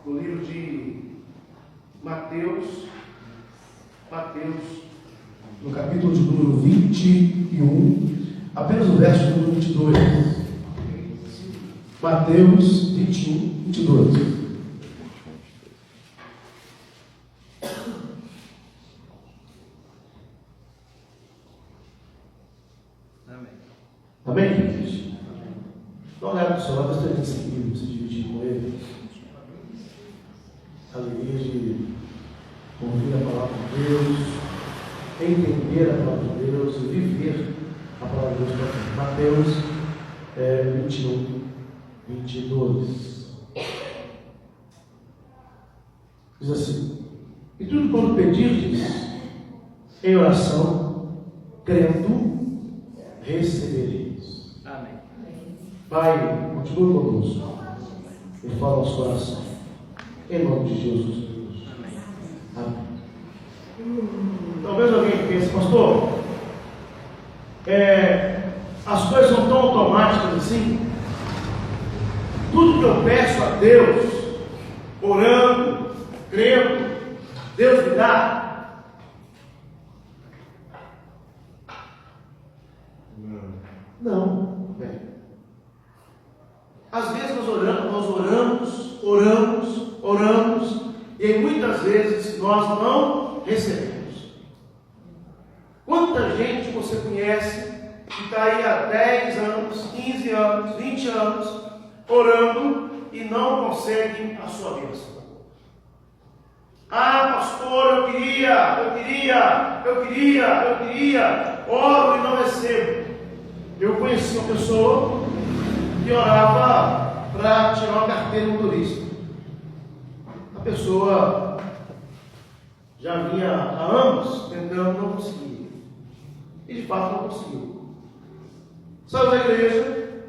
no livro de Mateus, no capítulo de número 21, apenas o verso número 22. Mateus 21, 22. Amém, queridos? Dá uma olhada para o seu lado, você tem esse livro, você dividir com ele. A alegria de ouvir a palavra de Deus, entender a palavra de Deus e viver a palavra de Deus. Mateus 21, 22. Diz assim: e tudo quanto pedirdes em oração, crendo, recebereis. Amém. Pai, continue conosco e fala ao nosso coração, em nome de Jesus. Amém. Talvez alguém pense, pastor, as coisas são tão automáticas assim. Tudo que eu peço a Deus, orando, crendo, Deus me dá. Não. Às vezes nós oramos, e aí muitas vezes nós não recebemos. Quanta gente você conhece que está aí há 10 anos, 15 anos, 20 anos, orando e não consegue a sua bênção? Ah, pastor, eu queria, oro e não recebo. Eu conheci uma pessoa que orava para tirar uma carteira motorista. A pessoa já vinha há anos tentando, não conseguia. E de fato não conseguiu. Saiu da igreja,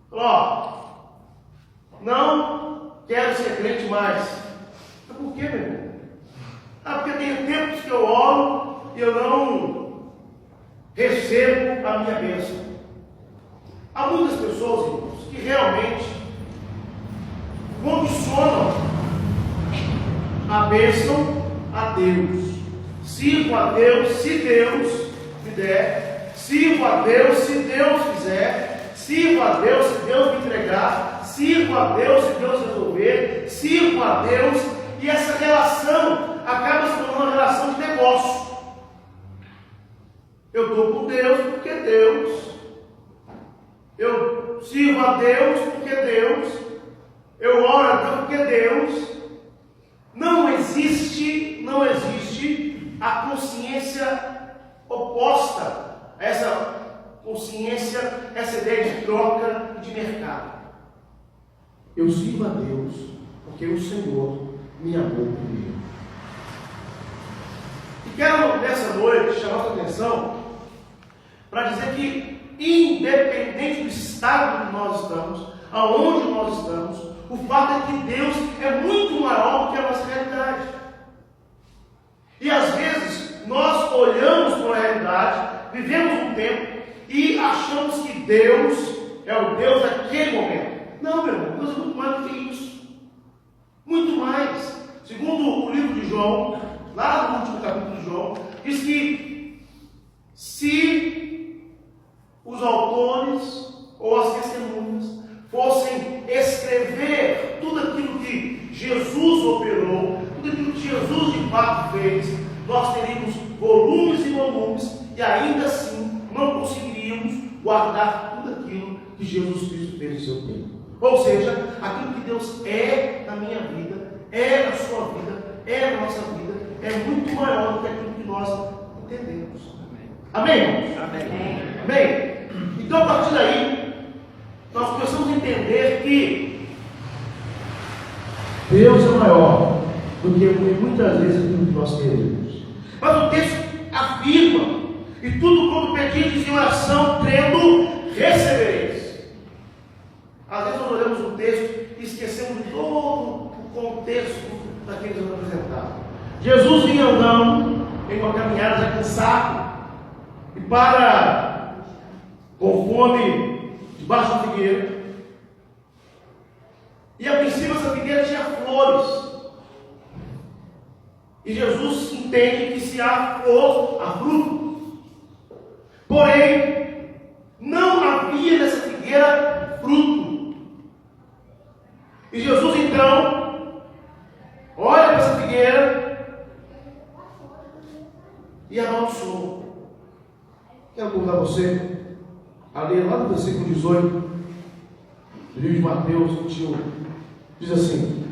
falou: não quero ser crente mais. Mas por quê, meu irmão? Porque tem tempos que eu oro e eu não recebo a minha bênção. Há muitas pessoas, irmãos, que realmente condicionam a bênção a Deus. Sirvo a Deus se Deus me der, sirvo a Deus se Deus fizer, sirvo a Deus se Deus me entregar, sirvo a Deus se Deus resolver, sirvo a Deus, e essa relação acaba se tornando uma relação de negócio. Eu estou com Deus porque Deus, eu sirvo a Deus porque Deus, eu oro a Deus porque Deus. Não existe a consciência oposta a essa consciência, essa ideia de troca e de mercado. Eu sirvo a Deus porque o Senhor me amou primeiro. E quero nessa noite chamar a sua atenção para dizer que, independente do estado que nós estamos, aonde nós estamos, o fato é que Deus é muito maior do que a nossa realidade. E às vezes nós olhamos para a realidade, vivemos um tempo e achamos que Deus é o Deus daquele momento. Não, meu irmão, Deus é muito mais do que isso. Muito mais. Segundo o livro de João, lá no último capítulo de João, diz que se os autores ou as testemunhas fossem escrever tudo aquilo que Jesus operou, tudo aquilo que Jesus de fato fez, nós teríamos volumes e volumes, e ainda assim não conseguiríamos guardar tudo aquilo que Jesus Cristo fez no seu tempo. Ou seja, aquilo que Deus é na minha vida, é na sua vida, é na nossa vida, é muito maior do que aquilo que nós entendemos. Amém, irmãos? Amém. Amém? Então, a partir daí, nós precisamos entender que Deus é maior do que muitas vezes aquilo que nós queremos. Mas o texto afirma: e tudo quanto pedirdes em oração, crendo, recebereis. Às vezes nós olhamos o texto e esquecemos de todo o contexto daquilo que nos apresentava. Jesus vinha andando em uma caminhada já cansado, e com fome, debaixo da figueira, figueira tinha flores. E Jesus entende que se há flor, há fruto. Porém, não havia nessa figueira fruto. E Jesus então olha para essa figueira e amaldiçoou. Quero convidar você a ler lá no versículo 18 do livro de Mateus 21. Diz assim: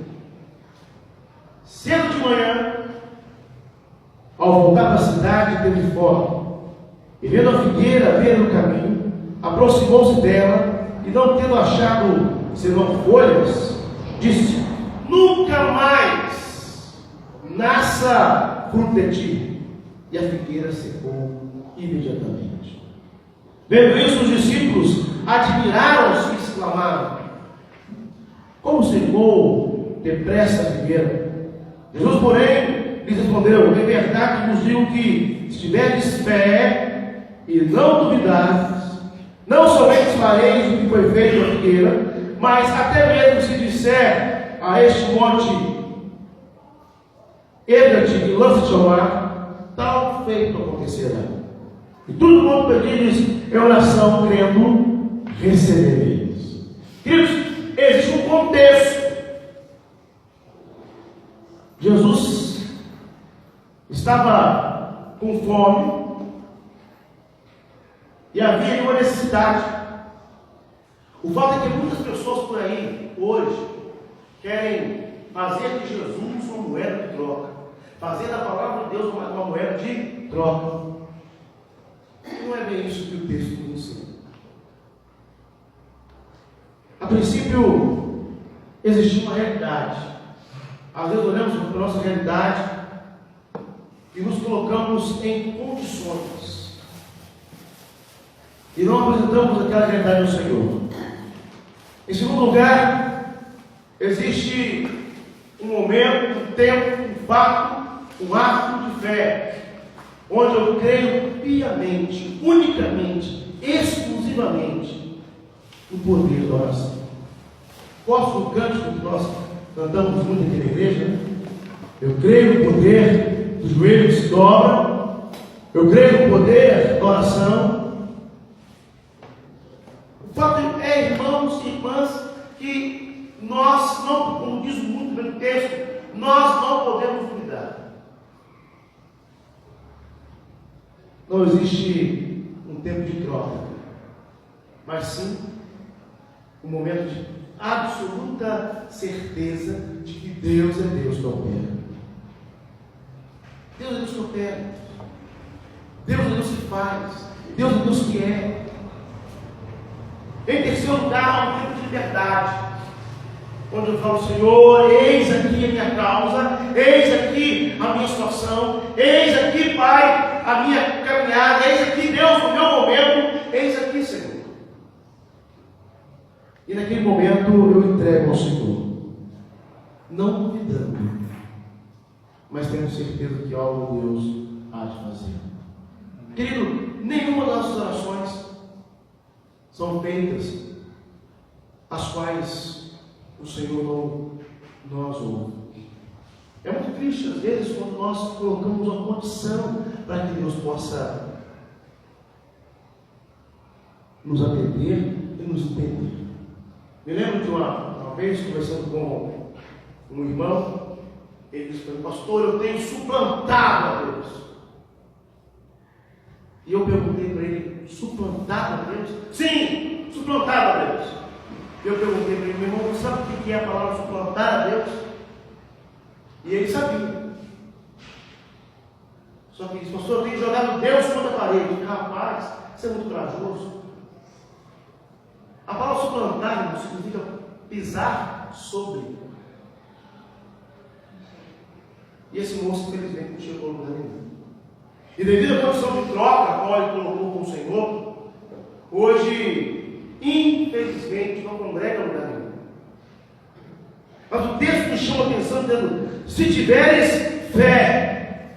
cedo de manhã, ao voltar para a cidade, teve fome, e vendo a figueira à beira do caminho, aproximou-se dela, e não tendo achado senão folhas, disse: nunca mais nasça fruto de ti. E a figueira secou imediatamente. Vendo isso, os discípulos admiraram-se e exclamaram: como secou depressa a figueira? Jesus, porém, lhes respondeu: em verdade vos digo que, se tiverdes fé e não duvidardes, não somente fareis o que foi feito na figueira, mas até mesmo se disser a este monte: erga-te e lança-te ao mar, tal feito acontecerá. E tudo quanto pedires em oração, crendo, recebereis. Queridos, existe um contexto. Jesus estava com fome e havia uma necessidade. O fato é que muitas pessoas por aí, hoje, querem fazer de Jesus uma moeda de troca, fazer da palavra de Deus uma moeda de troca. Não é bem isso que o texto nos ensina. A princípio, existia uma realidade. Às vezes olhamos para a nossa realidade e nos colocamos em condições e não apresentamos aquela realidade ao Senhor. Em segundo lugar, existe um momento, um tempo, um fato, um ato de fé, onde eu creio piamente, unicamente, exclusivamente no poder da oração. Gosto do cântico que nós cantamos muito aqui na igreja, né? Eu creio no poder do joelho que se dobra, eu creio no poder da oração. O fato é, irmãos e irmãs, que nós não, como diz muito bem o texto, nós não podemos duvidar. Não existe um tempo de troca, mas sim um momento de absoluta certeza de que Deus é Deus que opera. Deus é Deus que opera. Deus é Deus que faz. Deus é Deus que é. Em terceiro lugar, um tempo de liberdade, onde eu falo: Senhor, eis aqui a minha causa, eis aqui a minha situação, eis aqui, Pai, a minha caminhada, eis aqui, Deus, o meu momento, eis aqui, Senhor. E naquele momento eu entrego ao Senhor, não duvidando, mas tendo certeza que algo Deus há de fazer. Querido, nenhuma das nossas orações são feitas as quais o Senhor não as ouve. É muito triste, às vezes, quando nós colocamos uma condição para que Deus possa nos atender e nos entender. Me lembro de uma vez, conversando com um irmão, ele disse para mim: pastor, eu tenho suplantado a Deus. E eu perguntei para ele: suplantado a Deus? Sim, suplantado a Deus. Eu perguntei para ele: meu irmão, sabe o que é a palavra suplantar a Deus? E ele sabia. Só que ele disse: pastor, eu tenho jogado Deus contra a parede. Rapaz, isso é muito corajoso. A palavra suplantar não significa pisar sobre. E esse moço, infelizmente, não chegou no lugar nenhum. E devido à condição de troca a qual ele colocou com o Senhor, hoje, infelizmente, não congrega no lugar nenhum. Mas o texto nos chama a atenção dizendo: se tiveres fé.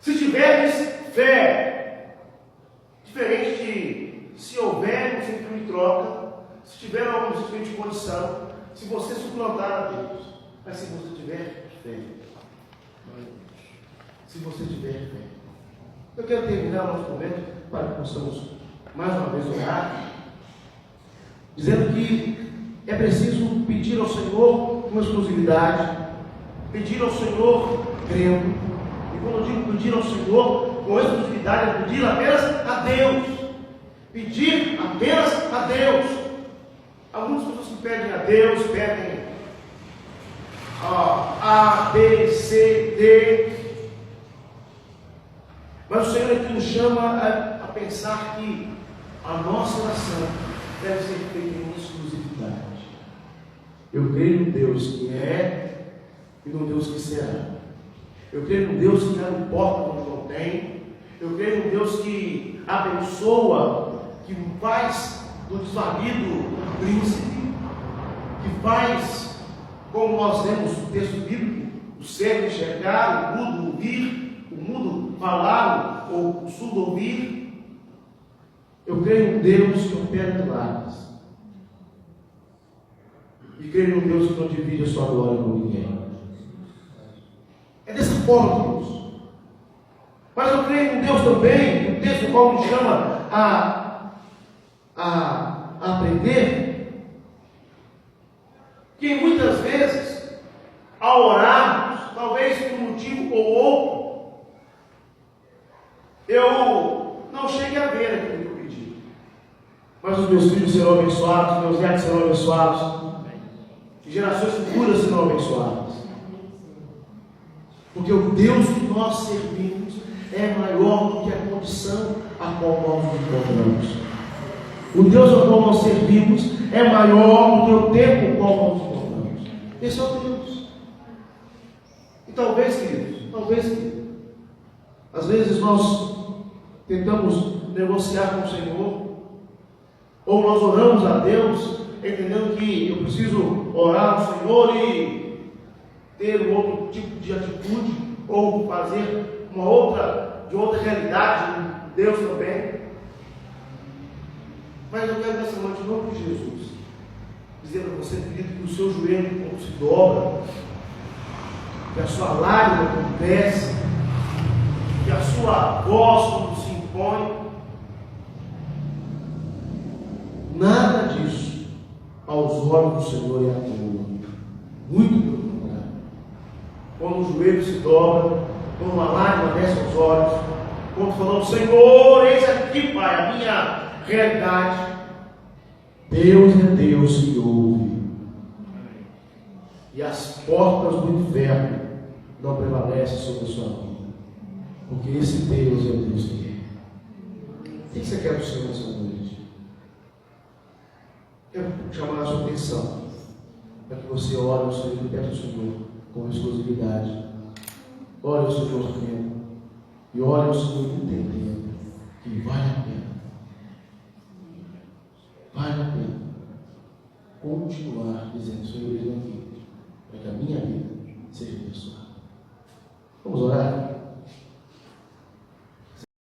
Se tiveres fé. Diferente de se houver um sentimento de troca, se tiver algum sentimento de condição, se você suplantar a Deus, mas se você tiver fé. Se você tiver fé. Eu quero terminar o nosso momento para que possamos mais uma vez orar, dizendo que é preciso pedir ao Senhor com exclusividade, pedir ao Senhor crendo. E quando eu digo pedir ao Senhor com exclusividade, é pedir apenas a Deus. Pedir apenas a Deus. Algumas pessoas que pedem a Deus, pedem A, B, C, D. Mas o Senhor aqui nos chama a pensar que a nossa oração deve ser feita em exclusividade. Eu creio no Deus que é e no Deus que será. Eu creio no Deus que abre porta onde não tem. Eu creio no Deus que abençoa, que faz do desvalido um príncipe, que faz, como nós lemos no texto bíblico, o cego enxergar, o mudo ouvir, o mudo falar, ou o surdo ouvir. Eu creio em Deus que opera milagres. E creio em Deus que não divide a sua glória com ninguém. É dessa forma, Deus. Mas eu creio em Deus também, o texto qual nos chama a aprender, que muitas vezes, ao orarmos, talvez por um motivo ou outro, eu não chegue a ver aquilo que eu pedi. Mas os meus filhos serão abençoados, meus netos serão abençoados, e gerações futuras serão abençoadas. Porque o Deus que nós servimos é maior do que a condição a qual nós nos encontramos. O Deus ao qual nós servimos é maior do que o tempo ao qual nós nos encontramos. Esse é o Deus. E talvez, queridos, às vezes nós tentamos negociar com o Senhor, ou nós oramos a Deus, entendendo que eu preciso orar ao Senhor e ter um outro tipo de atitude, ou fazer de outra realidade, Deus também. Mas eu quero nessa noite, em nome de Jesus, dizer para você, querido, que o seu joelho quando se dobra, que a sua lágrima quando desce, que a sua voz quando se impõe, nada disso aos olhos do Senhor é à toa. Muito pelo contrário. Quando o joelho se dobra, quando uma lágrima desce aos olhos, quando falamos, Senhor, eis aqui, Pai, a minha realidade. Deus é Deus que ouve. E as portas do inferno não prevalecem sobre a sua vida. Porque esse Deus é o Deus que é. O que você quer do Senhor nessa noite? Eu quero chamar a sua atenção para que você ore ao Senhor e peça ao Senhor com exclusividade. Ore ao Senhor crendo. E ore ao Senhor entendendo que vale a pena. Vale a pena continuar dizendo, Senhor, eu estou aqui, para que a minha vida seja abençoada. Vamos orar?